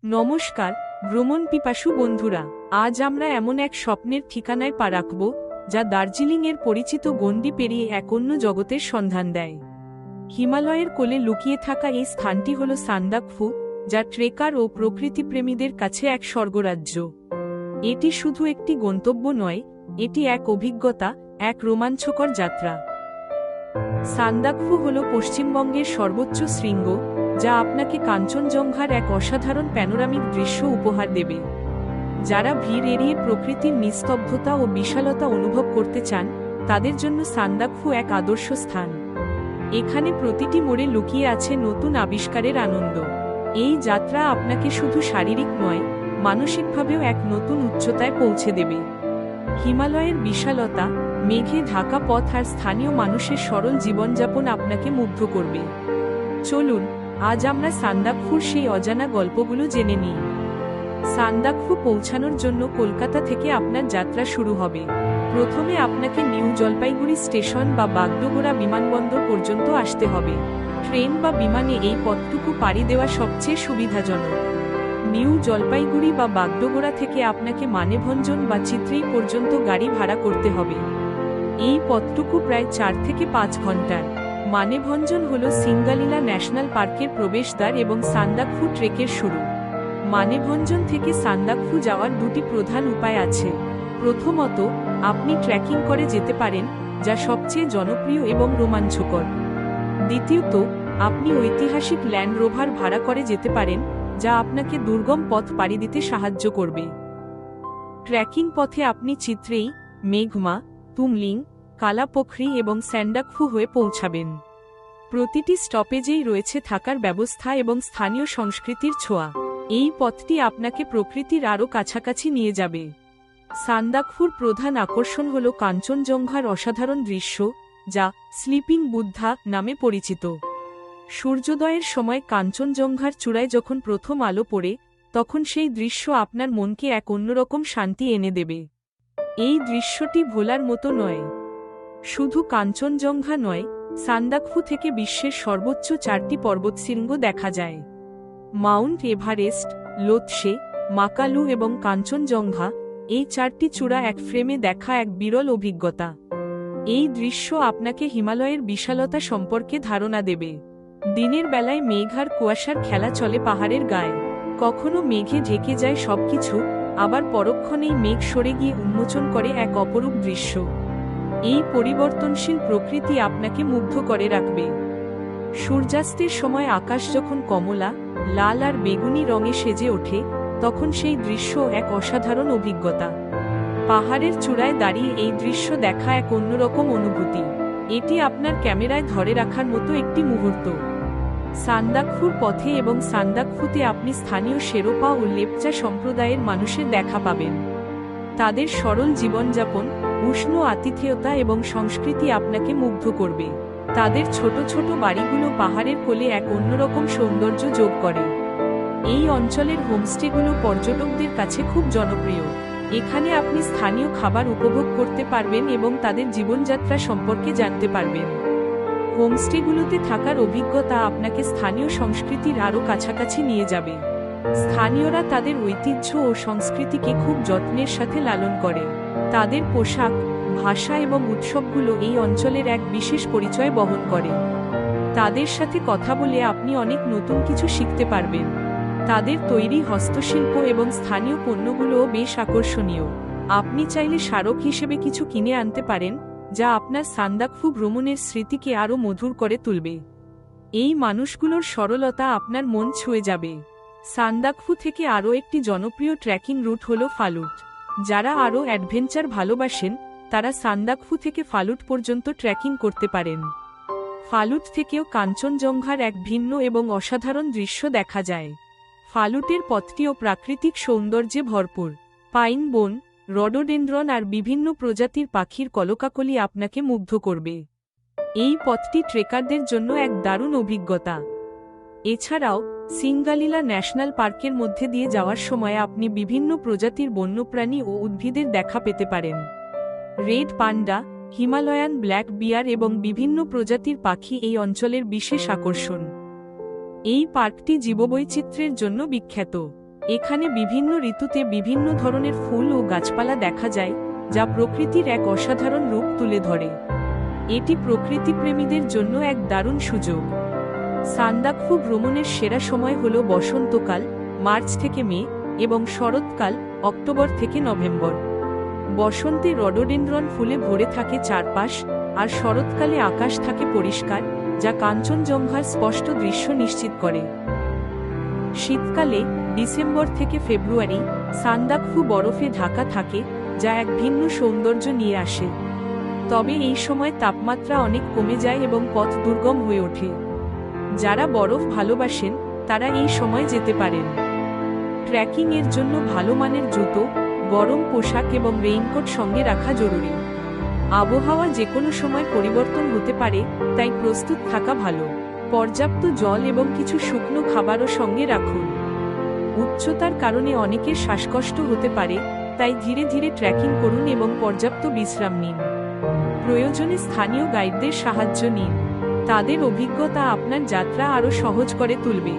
নমস্কার ভ্রমণ পিপাসু বন্ধুরা, আজ আমরা এমন এক স্বপ্নের ঠিকানায় পা রাখব যা দার্জিলিংয়ের পরিচিত গণ্ডি পেরিয়ে এক অন্য জগতের সন্ধান দেয়। হিমালয়ের কোলে লুকিয়ে থাকা এই স্থানটি হল সান্দাকফু, যা ট্রেকার ও প্রকৃতিপ্রেমীদের কাছে এক স্বর্গরাজ্য। এটি শুধু একটি গন্তব্য নয়, এটি এক অভিজ্ঞতা, এক রোমাঞ্চকর যাত্রা। সান্দাকফু হল পশ্চিমবঙ্গের সর্বোচ্চ শৃঙ্গ, যা আপনাকে কাঞ্চনজঙ্ঘার এক অসাধারণ প্যানোরামিক দৃশ্য উপহার দেবে। যারা ভিড় এড়িয়ে প্রকৃতির নিস্তব্ধতা ও বিশালতা অনুভব করতে চান, তাদের জন্য সান্দাকফু এক আদর্শ স্থান। এখানে প্রতিটি মোড়ে লুকিয়ে আছে নতুন আবিষ্কারের আনন্দ। এই যাত্রা আপনাকে শুধু শারীরিক নয়, মানসিকভাবেও এক নতুন উচ্চতায় পৌঁছে দেবে। হিমালয়ের বিশালতা, মেঘে ঢাকা পথ আর স্থানীয় মানুষের সরল জীবনযাপন আপনাকে মুগ্ধ করবে। চলুন আজ আমরা সান্দাকফুর সেই অজানা গল্পগুলো জেনে নিই। সান্দাকফু পৌঁছানোর জন্য কলকাতা থেকে আপনার যাত্রা শুরু হবে। প্রথমে আপনাকে নিউ জলপাইগুড়ি স্টেশন বা বাগডোগরা বিমানবন্দর পর্যন্ত আসতে হবে। ট্রেন বা বিমানে এই পথটুকু পাড়ি দেওয়া সবচেয়ে সুবিধাজনক। নিউ জলপাইগুড়ি বা বাগডোগরা থেকে আপনাকে মানেভঞ্জন বা চিত্রেই পর্যন্ত গাড়ি ভাড়া করতে হবে। এই পথটুকু প্রায় 4 থেকে 5 ঘন্টার। মানেভঞ্জন হল সিঙ্গালিলা ন্যাশনাল পার্কের প্রবেশদ্বার এবং সান্দাকফু ট্রেকের শুরু। মানেভঞ্জন থেকে সান্দাকফু যাওয়ার দুটি প্রধান উপায় আছে। প্রথমত, আপনি ট্রেকিং করে যেতে পারেন, যা সবচেয়ে জনপ্রিয় এবং রোমাঞ্চকর। দ্বিতীয়ত, আপনি ঐতিহাসিক ল্যান্ড রোভার ভাড়া করে যেতে পারেন, যা আপনাকে দুর্গম পথ পাড়ি দিতে সাহায্য করবে। ট্রেকিং পথে আপনি চিত্রেই, মেঘমা, তুমলিং, কালাপোখরি এবং সান্দাকফু হয়ে পৌঁছাবেন। প্রতিটি স্টপেজেই রয়েছে থাকার ব্যবস্থা এবং স্থানীয় সংস্কৃতির ছোঁয়া। এই পথটি আপনাকে প্রকৃতির আরও কাছাকাছি নিয়ে যাবে। সান্দাকফুর প্রধান আকর্ষণ হল কাঞ্চনজঙ্ঘার অসাধারণ দৃশ্য, যা স্লিপিং বুদ্ধা নামে পরিচিত। সূর্যোদয়ের সময় কাঞ্চনজঙ্ঘার চূড়ায় যখন প্রথম আলো পড়ে, তখন সেই দৃশ্য আপনার মনকে এক অন্যরকম শান্তি এনে দেবে। এই দৃশ্যটি ভোলার মতো নয়। শুধু কাঞ্চনজঙ্ঘা নয়, সান্দাকফু থেকে বিশ্বের সর্বোচ্চ 4টি পর্বতশৃঙ্গ দেখা যায়। মাউন্ট এভারেস্ট, লোতসে, মাকালু এবং কাঞ্চনজঙ্ঘা, এই 4টি চূড়া এক ফ্রেমে দেখা এক বিরল অভিজ্ঞতা। এই দৃশ্য আপনাকে হিমালয়ের বিশালতা সম্পর্কে ধারণা দেবে। দিনের বেলায় মেঘ আর কুয়াশার খেলা চলে পাহাড়ের গায়ে। কখনো মেঘে ঢেকে যায় সবকিছু, আবার পরক্ষণেই মেঘ সরে গিয়ে উন্মোচন করে এক অপরূপ দৃশ্য। এই পরিবর্তনশীল প্রকৃতি আপনাকে মুগ্ধ করে রাখবে। সূর্যাস্তের সময় আকাশ যখন কমলা, লাল আর বেগুনি রঙে সেজে ওঠে, তখন সেই দৃশ্য এক অসাধারণ অভিজ্ঞতা। পাহাড়ের চূড়ায় দাঁড়িয়ে এই দৃশ্য দেখা এক অন্যরকম অনুভূতি। এটি আপনার ক্যামেরায় ধরে রাখার মতো একটি মুহূর্ত। সান্দাকফুর পথে এবং সান্দাকফুতে আপনি স্থানীয় শেরোপা ও লেপচা সম্প্রদায়ের মানুষের দেখা পাবেন। তাদের সরল জীবনযাপন, উষ্ণ আতিথেয়তা এবং সংস্কৃতি আপনাকে মুগ্ধ করবে। তাদের ছোট ছোট বাড়িগুলো পাহাড়ের কোলে এক অন্যরকম সৌন্দর্য যোগ করে। এই অঞ্চলের হোমস্টেগুলো পর্যটকদের কাছে খুব জনপ্রিয়। এখানে আপনি স্থানীয় খাবার উপভোগ করতে পারবেন এবং তাদের জীবনযাত্রা সম্পর্কে জানতে পারবেন। হোমস্টেগুলোতে থাকার অভিজ্ঞতা আপনাকে স্থানীয় সংস্কৃতির আরও কাছাকাছি নিয়ে যাবে। স্থানীয়রা তাদের ঐতিহ্য ও সংস্কৃতিকে খুব যত্নের সাথে লালন করে। তাদের পোশাক, ভাষা এবং উৎসবগুলো এই অঞ্চলের এক বিশেষ পরিচয় বহন করে। তাদের সাথে কথা বলে আপনি অনেক নতুন কিছু শিখতে পারবেন। তাদের তৈরি হস্তশিল্প এবং স্থানীয় পণ্যগুলোও বেশ আকর্ষণীয়। আপনি চাইলে স্মারক হিসেবে কিছু কিনে আনতে পারেন, যা আপনার সান্দাকফু ভ্রমণের স্মৃতিকে আরও মধুর করে তুলবে। এই মানুষগুলোর সরলতা আপনার মন ছুঁয়ে যাবে। সান্দাকফু থেকে আরও একটি জনপ্রিয় ট্রেকিং রুট হল ফালুট। যারা আরও অ্যাডভেঞ্চার ভালোবাসেন, তারা সান্দাকফু থেকে ফালুট পর্যন্ত ট্রেকিং করতে পারেন। ফালুট থেকেও কাঞ্চনজঙ্ঘার এক ভিন্ন এবং অসাধারণ দৃশ্য দেখা যায়। ফালুটের পথটিও প্রাকৃতিক সৌন্দর্যে ভরপুর। পাইন বন, রডোডেন্ড্রন আর বিভিন্ন প্রজাতির পাখির কলকাকলি আপনাকে মুগ্ধ করবে। এই পথটি ট্রেকারদের জন্য এক দারুণ অভিজ্ঞতা। এছাড়াও সিঙ্গালিলা ন্যাশনাল পার্কের মধ্যে দিয়ে যাওয়ার সময় আপনি বিভিন্ন প্রজাতির বন্যপ্রাণী ও উদ্ভিদের দেখা পেতে পারেন। রেড পান্ডা, হিমালয়ান ব্ল্যাক বিয়ার এবং বিভিন্ন প্রজাতির পাখি এই অঞ্চলের বিশেষ আকর্ষণ। এই পার্কটি জীববৈচিত্র্যের জন্য বিখ্যাত। এখানে বিভিন্ন ঋতুতে বিভিন্ন ধরনের ফুল ও গাছপালা দেখা যায়, যা প্রকৃতির এক অসাধারণ রূপ তুলে ধরে। এটি প্রকৃতিপ্রেমীদের জন্য এক দারুণ সুযোগ। সান্দাকফু ভ্রমণের সেরা সময় হল বসন্তকাল, মার্চ থেকে মে, এবং শরৎকাল, অক্টোবর থেকে নভেম্বর। বসন্তে রডোডেনড্রন ফুলে ভরে থাকে চারপাশ, আর শরৎকালে আকাশ থাকে পরিষ্কার, যা কাঞ্চনজঙ্ঘার স্পষ্ট দৃশ্য নিশ্চিত করে। শীতকালে ডিসেম্বর থেকে ফেব্রুয়ারি সান্দাকফু বরফে ঢাকা থাকে, যা এক ভিন্ন সৌন্দর্য নিয়ে আসে। তবে এই সময় তাপমাত্রা অনেক কমে যায় এবং পথ দুর্গম হয়ে ওঠে। যারা বরফ ভালোবাসেন তারা এই সময় যেতে পারেন। ট্রেকিং এর জন্য ভালো মানের জুতো, গরম পোশাক এবং রেইনকোট সঙ্গে রাখা জরুরি। আবহাওয়া যে কোনো সময় পরিবর্তন হতে পারে, তাই প্রস্তুত থাকা ভালো। পর্যাপ্ত জল এবং কিছু শুকনো খাবারও সঙ্গে রাখুন। উচ্চতার কারণে অনেকের শ্বাসকষ্ট হতে পারে, তাই ধীরে ধীরে ট্রেকিং করুন এবং পর্যাপ্ত বিশ্রাম নিন। প্রয়োজনে স্থানীয় গাইডদের সাহায্য নিন, তাদের অভিজ্ঞতা আপনার যাত্রা আরও সহজ করে তুলবে।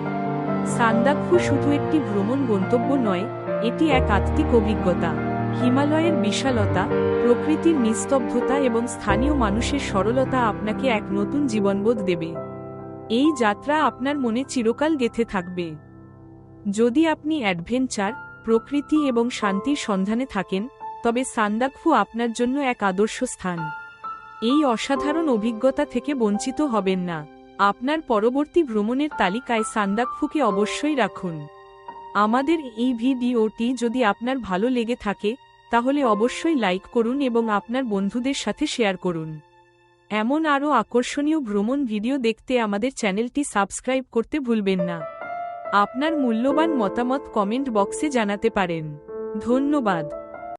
সান্দাকফু শুধু একটি ভ্রমণ গন্তব্য নয়, এটি এক আত্মিক অভিজ্ঞতা। হিমালয়ের বিশালতা, প্রকৃতির নিস্তব্ধতা এবং স্থানীয় মানুষের সরলতা আপনাকে এক নতুন জীবনবোধ দেবে। এই যাত্রা আপনার মনে চিরকাল গেঁথে থাকবে। যদি আপনি অ্যাডভেঞ্চার, প্রকৃতি এবং শান্তির সন্ধানে থাকেন, তবে সান্দাকফু আপনার জন্য এক আদর্শ স্থান। এই অসাধারণ অভিজ্ঞতা থেকে বঞ্চিত হবেন না। আপনার পরবর্তী ভ্রমণের তালিকায় সান্দাকফুকে অবশ্যই রাখুন। আমাদের এই ভিডিওটি যদি আপনার ভালো লেগে থাকে, তাহলে অবশ্যই লাইক করুন এবং আপনার বন্ধুদের সাথে শেয়ার করুন। এমন আরও আকর্ষণীয় ভ্রমণ ভিডিও দেখতে আমাদের চ্যানেলটি সাবস্ক্রাইব করতে ভুলবেন না। আপনার মূল্যবান মতামত কমেন্ট বক্সে জানাতে পারেন। ধন্যবাদ।